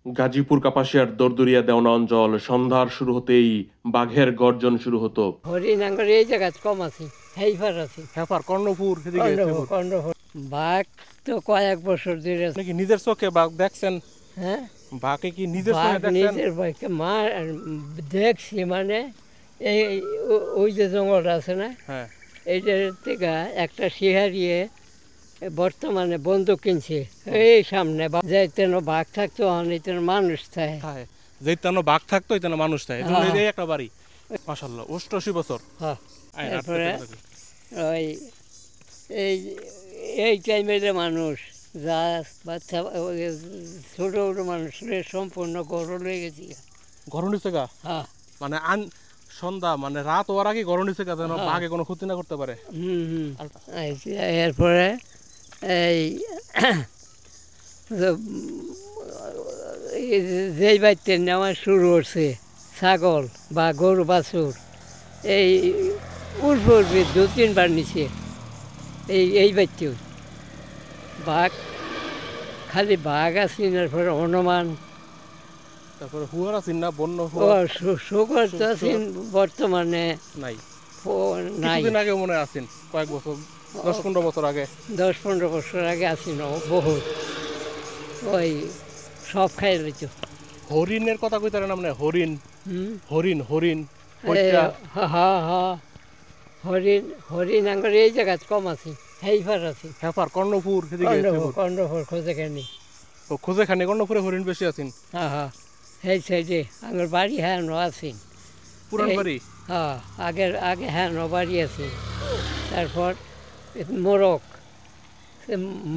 গাজীপুর কাপাসিয়ার দরদরিয়া দেওনা অঞ্চল সন্ধ্যার শুরু হতেই বাঘের গর্জন শুরু হতো। হরিণাঙ্গর এই জায়গায় কম আছে, হেইফার আছে, হ্যাপার কর্ণপুর সেদিকে কর্ণফুর কর্ণফুর। বাঘ তো কয়েক বছর ধরে আছে। আপনি কি নিজের চোখে বাঘ দেখছেন? হ্যাঁ, বাঘে কি নিজের বাঘ চোখে দেখছেন? নিজের বাঘকে দেখছি, মানে এই ওই যে জঙ্গলটা আছে না, হ্যাঁ, এইটার থেকে একটা শিহারিয়ে বর্তমানে বন্দুক কিনছে এই সামনে, যেতেন বাঘ থাকতো অনেকজন মানুষ থাকে। হ্যাঁ, যেইতানো বাঘ থাকতো ওইতানো মানুষ থাকে। হ্যাঁ। এই একটা বাড়ি মাশাআল্লাহ 88 বছর। হ্যাঁ, আইন, আর তারপরে থেকে থাকে। ওই এই এই টাইমের মানুষ যা বাচ্চা ছোটো ছোটো মানুষের সম্পূর্ণ গরম হয়ে গেছি। গরম নিচে গা হ্যাঁ, মানে সন্ধ্যা মানে রাত হওয়ার আগে গরম নিচে গা যেন হ্যাঁ। বাঘে কোনো ক্ষতি না করতে পারে। হুম। এরপরে এই যেই বাড়িতে নেওয়া শুরু করছে ছাগল বা গরু বাছুর, এই উর্বর 2-3 বার নিচে এই বাড়িতেও বাঘ, খালি বাঘ আছে, এরপরে হনুমান, তারপরে হুয়ার আছেন না বন্য ও হুয়ার শুকর তো আছেন বর্তমানে নাই। নাই। কিছুদিন আগে মনে হয় আছেন, কয়েক বছর 10-15 বছর আগে। 10-15 বছর আগে আছি না বহুত, ওই সব খাই রয়েছে। হরিণের কথা কইতারেন না, মানে হরিণ হুম, হরিণ হরিণ হরিণ আঙ্গর এই জায়গায় কম আছে, হেইফার আছে, হ্যাপার কর্ণপুর সেদিকে কর্ণফুর খোঁজে কেনি। ও খোঁজে খানি কর্ণপুরে হরিণ বেশি আছেন। হ্যাঁ, সেই সাইডে আমার বাড়ি হ্যাঁ আছে। পুরান বাড়ি। হ্যাঁ, আগে হ্যাঁ বাড়ি আছে। তারপর মোরগ,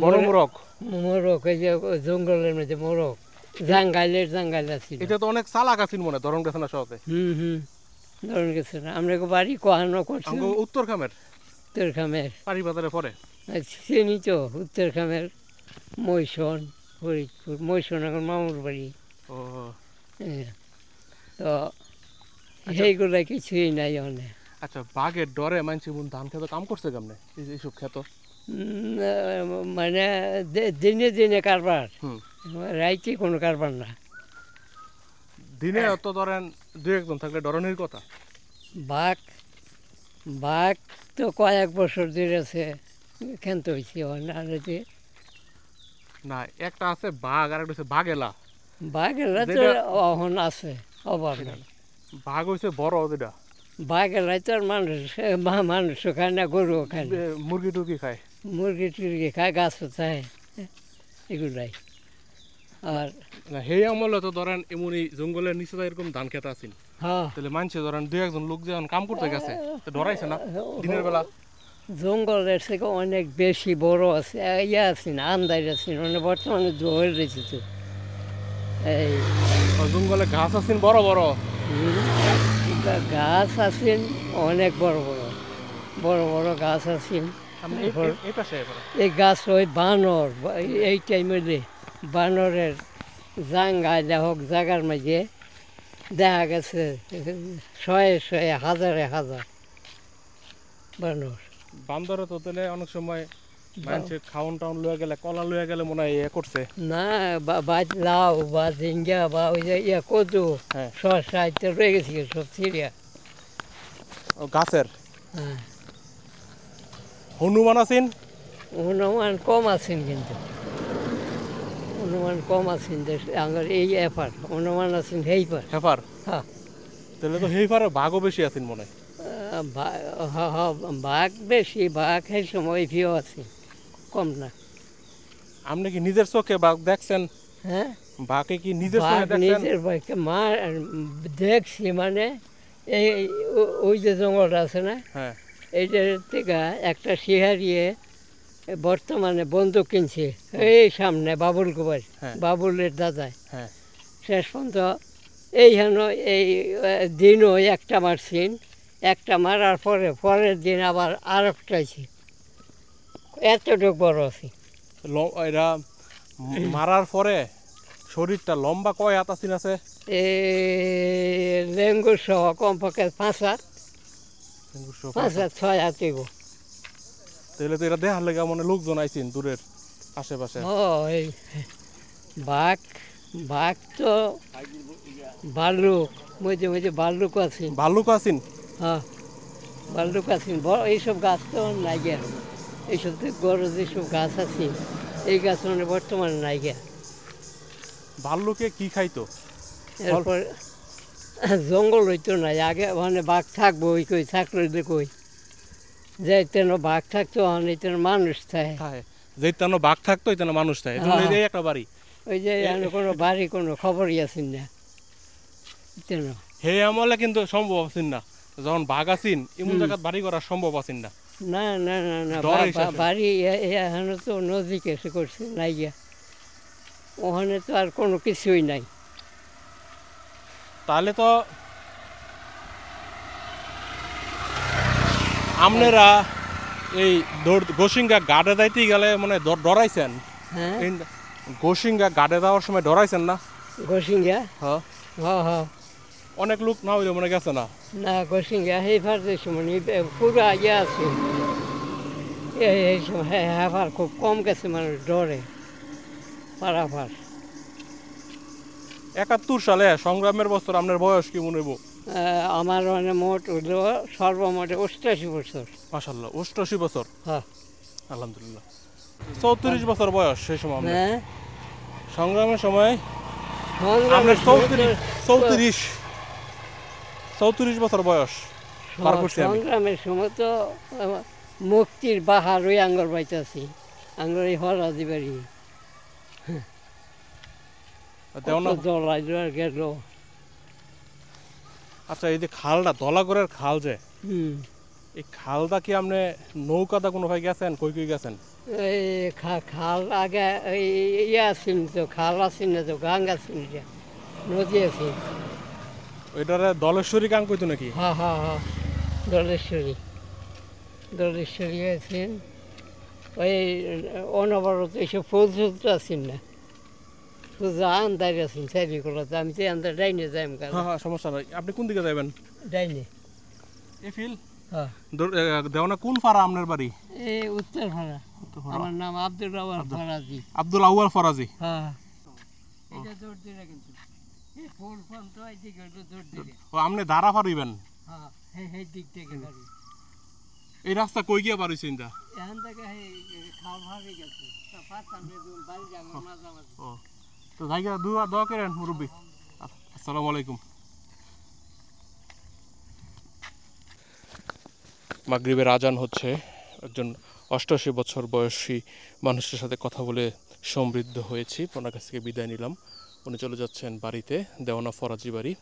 বড় মোরগ। মোরগ এই যে জঙ্গলের মধ্যে মোরগ, জাঙ্গাইল আছে। এটা তো অনেক চালাক আছেন মনে হয়, ধরন গেছে না সহজে। হুম, ধরুন গেছে না, আমরা বাড়ি কোহানো করছি আমগো উত্তর খামের উত্তরখামের। পাড়ি বাজারে পরে। চিনি তো উত্তরখামের মৈশন, ফরিদপুর মৈশন এখন মামুর বাড়ি। ও হ্যাঁ, তো সেইগুলো কিছুই নাই অনেক। আচ্ছা, বাঘের ডরে মানছি ধান খেতে কাম করছে কেমনে এইসব খেত? মানে দিনে দিনে কারবার, হুম, রাইতে কোনো কারবার না। দিনে তো ধরেন 2-1 জন থাকলে ডরনের কথা। বাঘ বাঘ তো কয়েক বছর ধরে আছে, ক্ষান্ত হয়েছে অনেক। না, একটা আছে বাঘ আর একটা হচ্ছে বাঘেলা। বাঘেরা তো অহন আছে, অভাব নেই। বাঘ হয়েছে বড় যেটা, বাঘেরাই তো আর মানুষও খায় না, গরুও খায় না, মুরগি টুরগি খায়। মুরগি টুরগি খায়, গাছও খায়, এগুলাই। আর না, সেই আমলে তো ধরেন এমনই জঙ্গলের নিচে তো এরকম ধান খেতে আছেন, হ্যাঁ, তাহলে মানছে ধরেন 2-1 জন লোক যখন কাম করতে গেছে তো ডরাইছে না দিনের বেলা? জঙ্গলের থেকে অনেক বেশি বড় আছে, ইয়ে আছে না, আন্দাজ আছে, মানে বর্তমানে জোর রয়েছে তো। এই জঙ্গলে ঘাস আছেন বড় বড়। গাছ আছেন অনেক বড় বড় গাছ আছেন। এই পাশে এই গাছ ওই বানর, এই টাইমে বানরের জাঙ্গায় হোক জায়গার মাঝে দেখা গেছে শয়ে হাজারে হাজার বানর। বান্দরে তো তাহলে অনেক সময় মানুষের খাওন টাউন লয়ে গেলে, কলা লয়ে গেলে মনে হয় করছে না, বা লাউ বা ঝিঙ্গা বা ওই যে কদু, হ্যাঁ, শসা ইত্যাদি রয়ে গেছে সব সিরিয়া। গাছের। হ্যাঁ, হনুমান আছেন? হনুমান কম আছেন, কিন্তু হনুমান কম আছেন আমার এই এপার, হনুমান আছেন হেইপার। হেফার? হ্যাঁ, তাহলে তো হেফারে বাঘও বেশি আছেন মনে হয়। বাঘ বেশি, বাঘ এই সময় ভিও আছে, কম না। আপনি কি নিজের চোখে বাঘ দেখছেন? হ্যাঁ, বাঘে কি নিজের বাঘ চোখে দেখছেন? নিজের বাঘকে দেখছি, মানে এই ওই যে জঙ্গলটা আছে না, হ্যাঁ, এইটার থেকে একটা শিহারিয়ে বর্তমানে বন্দুক কিনছে এই সামনে বাবুল কুমার, হ্যাঁ। বাবুলের দাদায়। হ্যাঁ, শেষ পর্যন্ত এইখানে এই দিনও একটা মারছেন, একটা মারার পরের দিন আবার আর একটাইছি, এতটুকু বড় আছে। এরা মারার পরে শরীরটা লম্বা কয় হাত আছেন আছে? লেঙ্গুর সহ কমপক্ষে 5 হাত, 6 হাত এগো। তাহলে তো এরা দেখার লেগে মনে লোকজন আইছেন দূরের আশেপাশে। ও এই বাঘ বাঘ তো ভাল্লুক, মধ্যে মধ্যে ভাল্লুক আছে। ভাল্লুক আছেন? হ্যাঁ, ভাল্লুক আছে। এইসব গাছ তো নাই গিয়া, এইসব তো বড় যেসব গাছ আছে এই গাছ মানে বর্তমানে নাই গিয়া। ভাল্লুকে কি খাইতো? এরপর জঙ্গল হইতো নাই আগে, মানে বাঘ থাকবো ওই কই থাকলো কই যে তেন বাঘ থাকতো, মানে তেন মানুষ থাকে। যেইতানো বাঘ থাকতো ওইতানো মানুষ থাকে, এই একটা বাড়ি। ওই যে কোনো বাড়ি কোনো খবরই আছেন না তেন। হে আমলে কিন্তু সম্ভব আছেন না, যখন বাঘ আছেন এমন জায়গায় বাড়ি করা সম্ভব আছেন না। না না না না, বাড়ি এখানে তো নদীকে এসে করছে নাই গিয়া, ওখানে তো আর কোনো কিছুই নাই। তাহলে তো আপনারা এই গোসিঙ্গা গাড়ে যাইতে গেলে মানে ডরাইছেন? হ্যাঁ, গোসিঙ্গা গাড়ে যাওয়ার সময় ডরাইছেন না? গোসিঙ্গা, হ্যাঁ হ্যাঁ হ্যাঁ। অনেক লোক না হইলে মনে গেছে না? না, গোসিঙ্গা সেই ফার্সের সময় পুরা ইয়ে আছে, এই সময় হ্যাঁ খুব কম গেছে, মানুষ ডরে পারাপার। 71 সালে সংগ্রামের বছর, আপনার বয়স কি মনে হইব? আমার মানে মোট হলো সর্বমোটে 88 বছর। মাশাআল্লাহ, 88 বছর। হ্যাঁ, আলহামদুলিল্লাহ। 34 বছর বয়স সেই সময় আপনার? হ্যাঁ, সংগ্রামের সময় সংগ্রামের আপনার 34 বছর বয়স পার করছি আমি। সংগ্রামের সময় তো মুক্তির বাহার ওই আঙ্গর পাইতেছি, আঙ্গর এই হরাদি বাড়ি দলাই গেল। আচ্ছা, এই যে খালটা দলাগড়ের খাল, যে হুম, এই খালটা কি আপনি নৌকাটা কোনো ভাই গেছেন? কই কই গেছেন? এই খাল আগে ইয়ে আসেন তো, খাল আসেন না তো, গাং আসেন, নদী আছে। ওইটারে দলেশ্বরী গাং কইতো নাকি? হ্যাঁ হ্যাঁ হ্যাঁ, দলেশ্বরী, দলেশ্বরী আছেন। ওই অনবরত এইসব ফুল তো আছেন না, সোজা আন্দার আছেন চারিগুলোতে। আমি তো আন্দার ডাইনে যাই, হ্যাঁ হ্যাঁ, সমস্যা নাই। আপনি কোন দিকে যাবেন? ডাইনে। এই ফিল হ্যাঁ, দেওনা কোন পাড়া আপনার বাড়ি? এই উত্তর ভাড়া। আমার নাম আব্দুল আউয়াল ফরাজি। আব্দুল আউয়াল ফরাজি। হ্যাঁ, এটা দৌড় দিলে কিন্তু এই ফুল ফল তো এইদিকে দৌড় দিলে। ও, আপনি দাঁড়া পারিবেন? হ্যাঁ, এই দিক থেকে গাড়ি। এই রাস্তা কই গিয়া পারিছেন? দা এখান থেকে খাল ভাড়ি গেছে, বাড়ি যাবো মাঝামাঝি। ও, তো জায়গা দোয়া করেন মুরব্বী। আসসালামু আলাইকুম। মাগরিবের আজান হচ্ছে। একজন 88 বছর বয়সী মানুষের সাথে কথা বলে সমৃদ্ধ হয়েছি, ওনার কাছ থেকে বিদায় নিলাম। উনি চলে যাচ্ছেন বাড়িতে, দেওয়ানা ফরাজি বাড়ি।